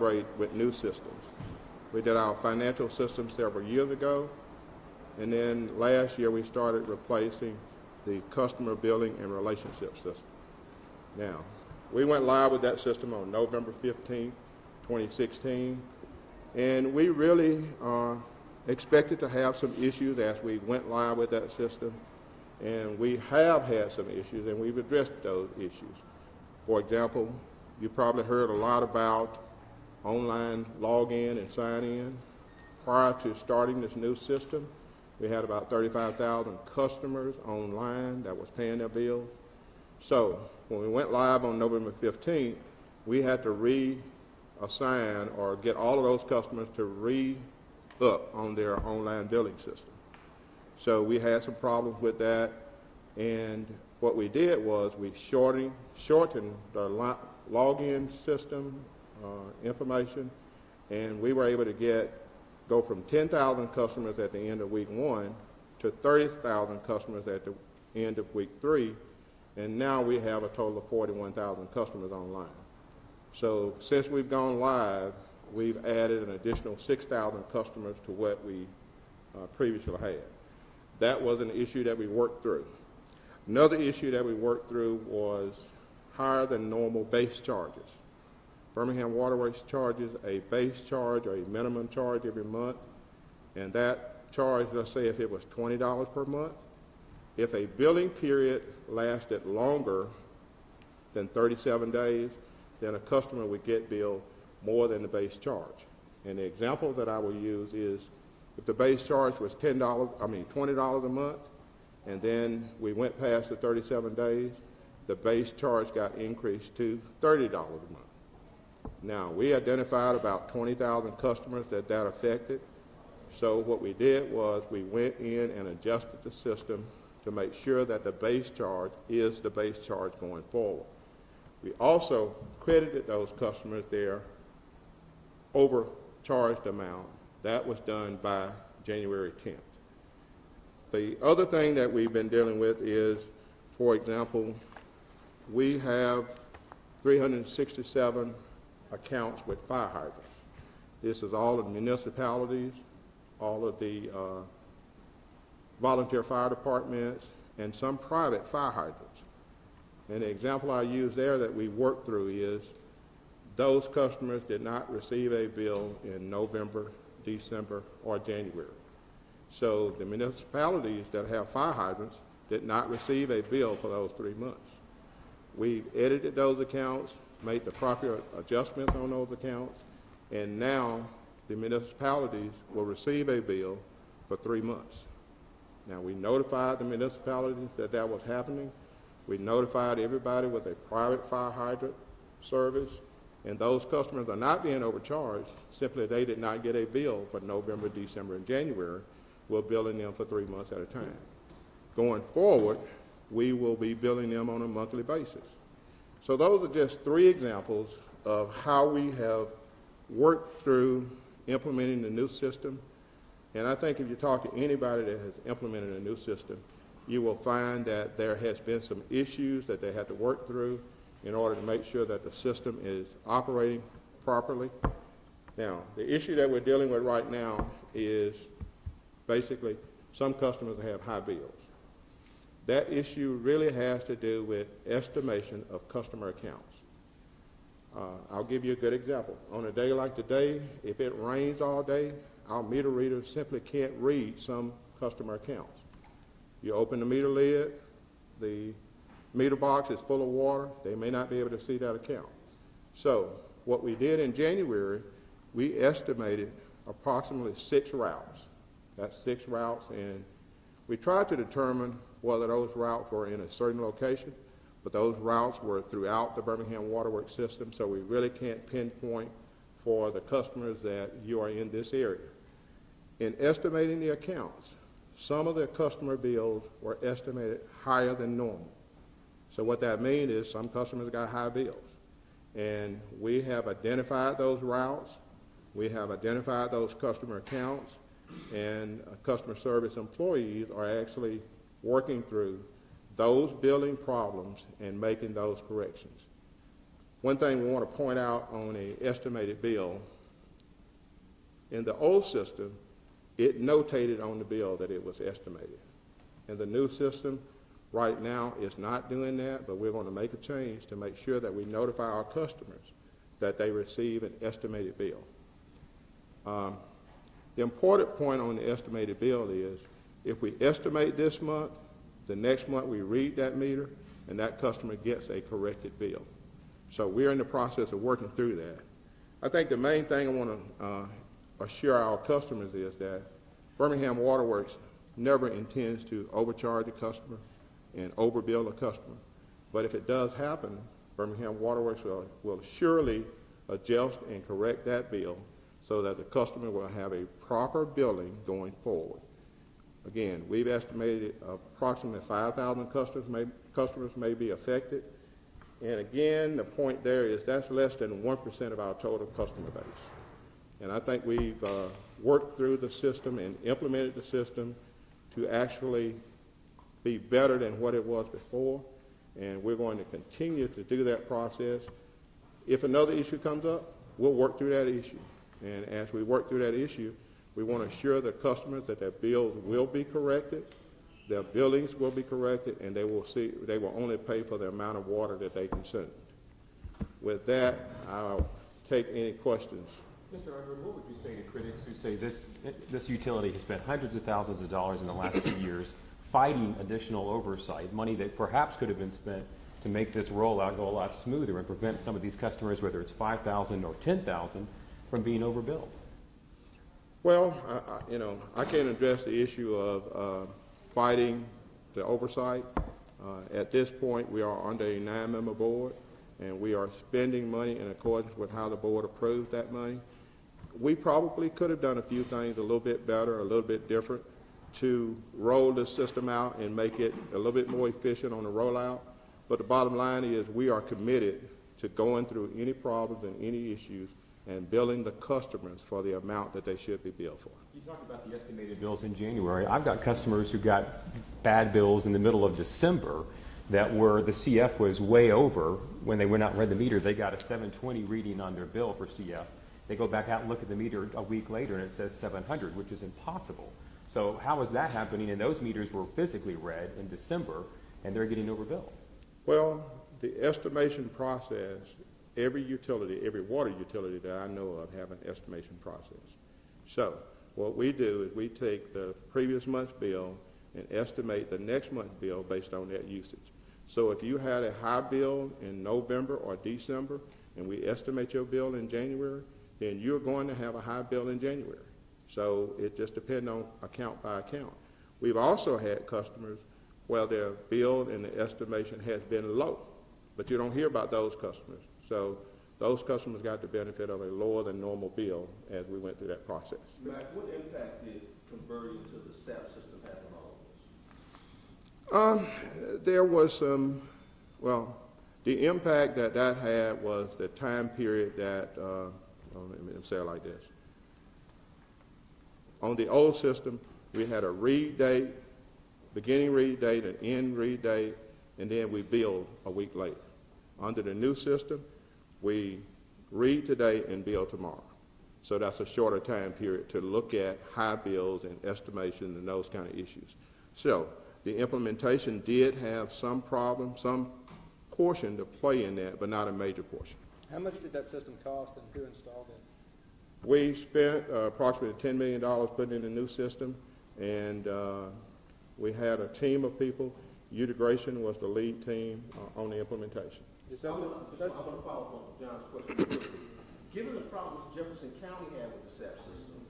upgrade with new systems. We did our financial system several years ago, and then last year we started replacing the customer billing and relationship system. Now, we went live with that system on November 15, 2016, and we really expected to have some issues as we went live with that system, and we have had some issues, and we've addressed those issues. For example, you probably heard a lot about online login and sign-in. Prior to starting this new system, we had about 35,000 customers online that was paying their bills. So when we went live on November 15th, we had to reassign or get all of those customers to re-up on their online billing system. So we had some problems with that, and what we did was we shortened the login system information, and we were able to go from 10,000 customers at the end of week 1 to 30,000 customers at the end of week 3, and now we have a total of 41,000 customers online. So since we've gone live, we've added an additional 6,000 customers to what we previously had. That was an issue that we worked through. Another issue that we worked through was higher than normal base charges. Birmingham Water Works charges a base charge or a minimum charge every month, and that charge, let's say if it was $20 per month, if a billing period lasted longer than 37 days, then a customer would get billed more than the base charge. And the example that I will use is if the base charge was $20 a month, and then we went past the 37 days, the base charge got increased to $30 a month. Now, we identified about 20,000 customers that affected, so what we did was we went in and adjusted the system to make sure that the base charge is the base charge going forward. We also credited those customers their overcharged amount. That was done by January 10th. The other thing that we've been dealing with is, for example, we have 367 accounts with fire hydrants. This is all of the municipalities, all of the volunteer fire departments, and some private fire hydrants. And the example I use there that we worked through is those customers did not receive a bill in November, December, or January. So the municipalities that have fire hydrants did not receive a bill for those 3 months. We've edited those accounts, made the proper adjustments on those accounts, and now the municipalities will receive a bill for 3 months. Now, we notified the municipalities that that was happening. We notified everybody with a private fire hydrant service, and those customers are not being overcharged, simply they did not get a bill for November, December, and January. We're billing them for 3 months at a time. Going forward, we will be billing them on a monthly basis. So those are just 3 examples of how we have worked through implementing the new system. And I think if you talk to anybody that has implemented a new system, you will find that there has been some issues that they had to work through in order to make sure that the system is operating properly. Now, the issue that we're dealing with right now is basically some customers have high bills. That issue really has to do with estimation of customer accounts. I'll give you a good example. On a day like today, if it rains all day, our meter readers simply can't read some customer accounts. You open the meter lid, the meter box is full of water, they may not be able to see that account. So what we did in January, we estimated approximately 6 routes. That's 6 routes, and we tried to determine whether those routes were in a certain location, but those routes were throughout the Birmingham Water Works system, so we really can't pinpoint for the customers that you are in this area. In estimating the accounts, some of the customer bills were estimated higher than normal. So what that means is some customers got high bills. And we have identified those routes, we have identified those customer accounts, and customer service employees are actually working through those billing problems and making those corrections. One thing we want to point out on an estimated bill, in the old system, it notated on the bill that it was estimated. In the new system, right now, it's not doing that, but we're going to make a change to make sure that we notify our customers that they receive an estimated bill. The important point on the estimated bill is if we estimate this month, the next month we read that meter, and that customer gets a corrected bill. So we're in the process of working through that. I think the main thing I want to assure our customers is that Birmingham Water Works never intends to overcharge a customer and overbill a customer. But if it does happen, Birmingham Water Works will surely adjust and correct that bill so that the customer will have a proper billing going forward. Again, we've estimated approximately 5,000 customers may be affected. And again, the point there is that's less than 1% of our total customer base. And I think we've worked through the system and implemented the system to actually be better than what it was before. And we're going to continue to do that process. If another issue comes up, we'll work through that issue. And as we work through that issue, we want to assure the customers that their bills will be corrected, their billings will be corrected, and they will only pay for the amount of water that they consume. With that, I'll take any questions. Mr. Edward, what would you say to critics who say this utility has spent hundreds of thousands of dollars in the last few years fighting additional oversight, money that perhaps could have been spent to make this rollout go a lot smoother and prevent some of these customers, whether it's 5,000 or 10,000, from being overbilled? Well, I can't address the issue of fighting the oversight. At this point, we are under a 9-member board, and we are spending money in accordance with how the board approved that money. We probably could have done a few things a little bit better, a little bit different, to roll the system out and make it a little bit more efficient on the rollout. But the bottom line is we are committed to going through any problems and any issues and billing the customers for the amount that they should be billed for. You talked about the estimated bills in January. I've got customers who got bad bills in the middle of December that were the CF was way over. When they went out and read the meter, they got a 720 reading on their bill for CF. They go back out and look at the meter a week later and it says 700, which is impossible. So how is that happening? And those meters were physically read in December and they're getting overbilled. Well, the estimation process, every utility, every water utility that I know of have an estimation process. So what we do is we take the previous month's bill and estimate the next month's bill based on that usage. So if you had a high bill in November or December and we estimate your bill in January, then you're going to have a high bill in January. So it just depends on account by account. We've also had customers where their bill and the estimation has been low, but you don't hear about those customers. So those customers got the benefit of a lower than normal bill as we went through that process. Matt, what impact did converting to the SAP system have on all of this? There was some, well, the impact that had was the time period that, let me say it like this. On the old system, we had a read date, beginning read date, an end read date, and then we billed a week later. Under the new system, we read today and bill tomorrow. So that's a shorter time period to look at high bills and estimation and those kind of issues. So the implementation did have some problem, some portion to play in that, but not a major portion. How much did that system cost and who installed it? We spent approximately $10 million putting in a new system, and we had a team of people. Utegration was the lead team on the implementation. I'm going to follow up on John's question. Given the problems Jefferson County had with the SAP system,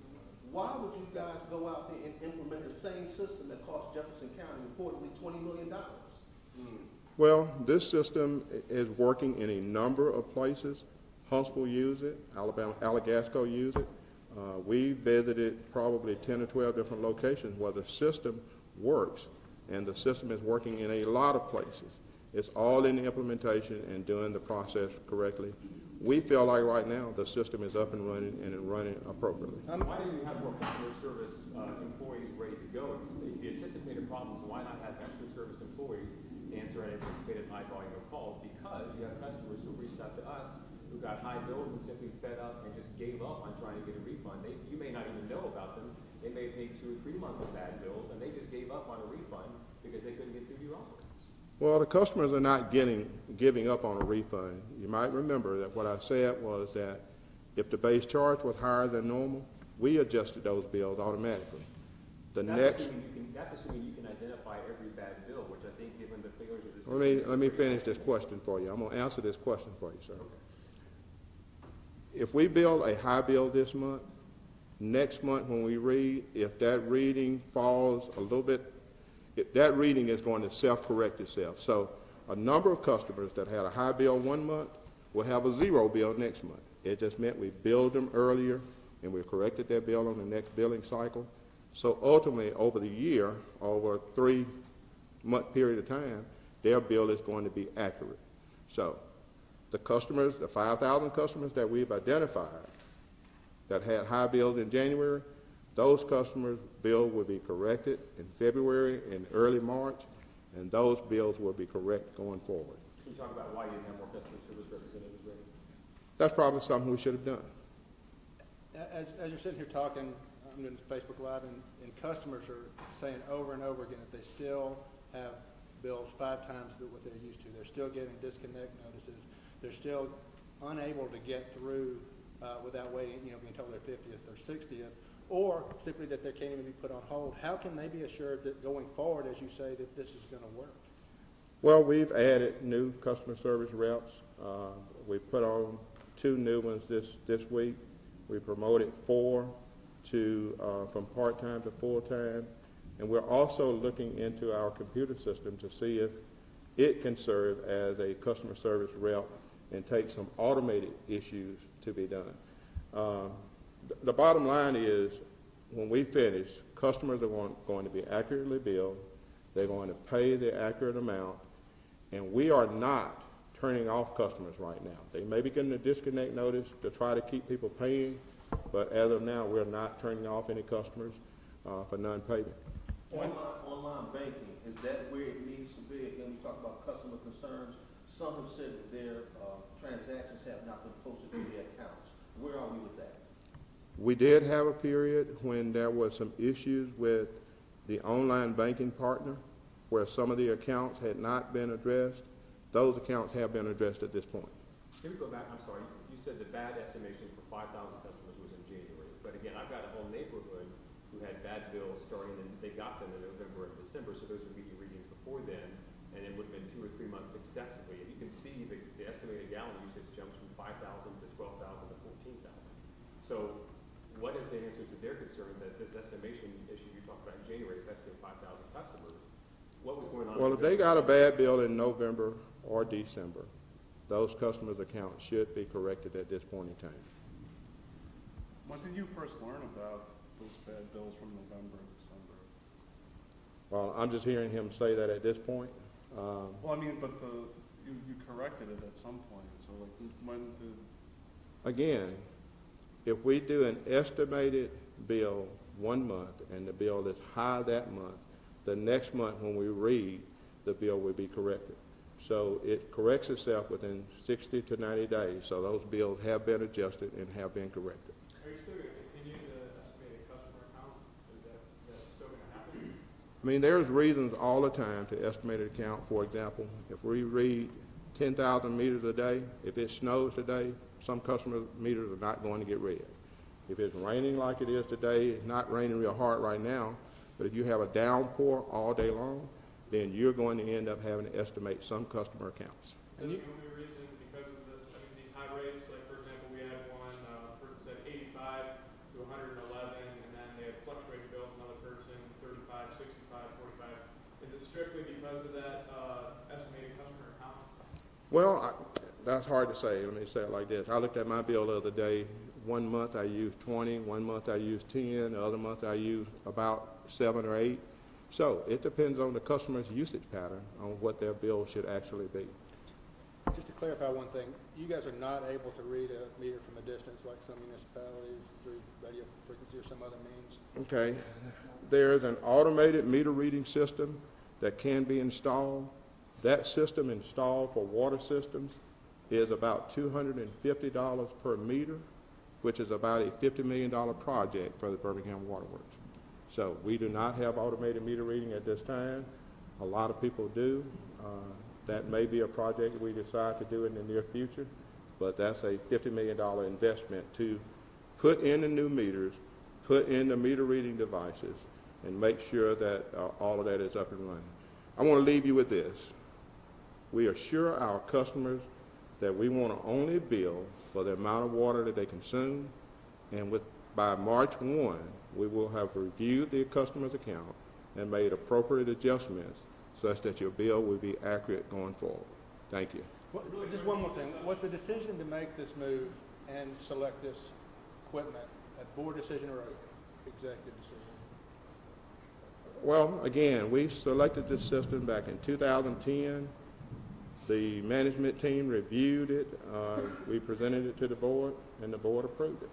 why would you guys go out there and implement the same system that cost Jefferson County reportedly $20 million? Well, this system is working in a number of places. Huntsville use it, Alagasco use it. We visited probably 10 or 12 different locations where the system works, and the system is working in a lot of places. It's all in the implementation and doing the process correctly. We feel like right now the system is up and running appropriately. Why didn't you have more customer service employees ready to go? If you anticipated problems, why not have extra service employees answer an anticipated high volume of calls because you have customers who reached out to us who got high bills and simply fed up and just gave up on trying to get a refund. You may not even know about them. They may have paid 2 or 3 months of bad bills and they just gave up on a refund because they couldn't get through your office. Well, the customers are not giving up on a refund. You might remember that what I said was that if the base charge was higher than normal, we adjusted those bills automatically. That's assuming you can identify every bad bill, which I think given the failures of the system... Let me finish this question for you. I'm going to answer this question for you, sir. Okay. If we bill a high bill this month, next month when we read, if that reading falls a little bit, if that reading is going to self-correct itself. So a number of customers that had a high bill one month will have a 0 bill next month. It just meant we billed them earlier and we corrected their bill on the next billing cycle. So ultimately, over the year, over a 3-month period of time, their bill is going to be accurate. So the customers, the 5,000 customers that we've identified that had high bills in January, those customers' bill will be corrected in February and early March, and those bills will be correct going forward. Can you talk about why you didn't have more customer service representatives ready? That's probably something we should have done. As you're sitting here talking, I'm doing Facebook Live, and customers are saying over and over again that they still have bills 5 times what they're used to. They're still getting disconnect notices. They're still unable to get through without waiting, being told their 50th or 60th, or simply that they can't even be put on hold. How can they be assured that going forward, as you say, that this is going to work? Well, we've added new customer service reps. We put on 2 new ones this week. We promoted 4 from part-time to full-time, and we're also looking into our computer system to see if it can serve as a customer service rep and take some automated issues to be done. The bottom line is, when we finish, customers are going to be accurately billed. They're going to pay the accurate amount, and we are not turning off customers right now. They may be getting a disconnect notice to try to keep people paying, but as of now, we're not turning off any customers for non-payment. Online banking, is that where it needs to be? Again, we talk about customer concerns. Some have said that their transactions have not been posted to their accounts. Where are we with that? We did have a period when there was some issues with the online banking partner where some of the accounts had not been addressed. Those accounts have been addressed at this point. Let me go back. I'm sorry. You said the bad estimation for 5,000 customers was in January. But again, I've got a whole neighborhood who had bad bills starting, and they got them in November and December, so those would be the readings before then, and it would have been 2 or 3 months successively. And you can see the estimated gallon usage jumps from 5,000 to 12,000 to 14,000. So what is the answer to their concern that this estimation issue you talked about in January affecting 5,000 customers? What was going on? Well, if they got a bad bill in November or December, those customers' accounts should be corrected at this point in time. When did you first learn about those bad bills from November and December? Well, I'm just hearing him say that at this point. Well, I mean, but you corrected it at some point. So, like, when did... Again, if we do an estimated bill one month and the bill is high that month, the next month when we read, the bill will be corrected. So it corrects itself within 60 to 90 days. So those bills have been adjusted and have been corrected. Are you still going to continue to estimate a customer account? Is that still going to happen? I mean, there's reasons all the time to estimate an account. For example, if we read 10,000 meters a day, if it snows today, some customer meters are not going to get read. If it's raining like it is today, it's not raining real hard right now, but if you have a downpour all day long, then you're going to end up having to estimate some customer accounts. And the only reason because of these high rates, like for example, we had one person said 85 to 111, and then they had fluctuating bills, another person 35, 65, 45. Is it strictly because of that estimated customer account? Well, that's hard to say. Let me say it like this. I looked at my bill the other day. One month I used 20, one month I used 10, the other month I used about 7 or 8. So it depends on the customer's usage pattern on what their bill should actually be. Just to clarify one thing, you guys are not able to read a meter from a distance like some municipalities through radio frequency or some other means? Okay. There's an automated meter reading system that can be installed, That system installed for water systems is about $250 per meter, which is about a $50 million project for the Birmingham Water Works. So we do not have automated meter reading at this time. A lot of people do. That may be a project we decide to do in the near future, but that's a $50 million investment to put in the new meters, put in the meter reading devices, and make sure that all of that is up and running. I want to leave you with this. We assure our customers that we want to only bill for the amount of water that they consume, and by March 1, we will have reviewed the customer's account and made appropriate adjustments such that your bill will be accurate going forward. Thank you. Well, just one more thing. Was the decision to make this move and select this equipment a board decision or an executive decision? Well, again, we selected this system back in 2010. The management team reviewed it. We presented it to the board, and the board approved it.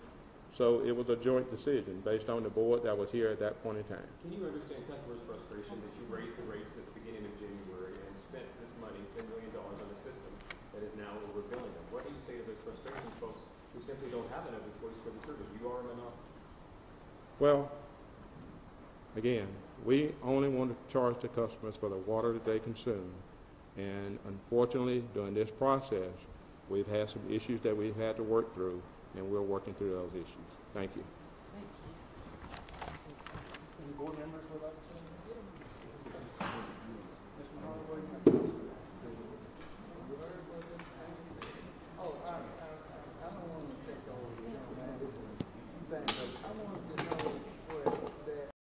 So it was a joint decision based on the board that was here at that point in time. Can you understand customers' frustration that you raised the rates at the beginning of January and spent this money, $10 million, on a system that is now overbilling them? What do you say to those frustrations, folks who simply don't have another choice for the service? You are enough. Well, again, we only want to charge the customers for the water that they consume. And unfortunately, during this process, we've had some issues that we've had to work through, and we're working through those issues. Thank you. Any board members would like to say anything?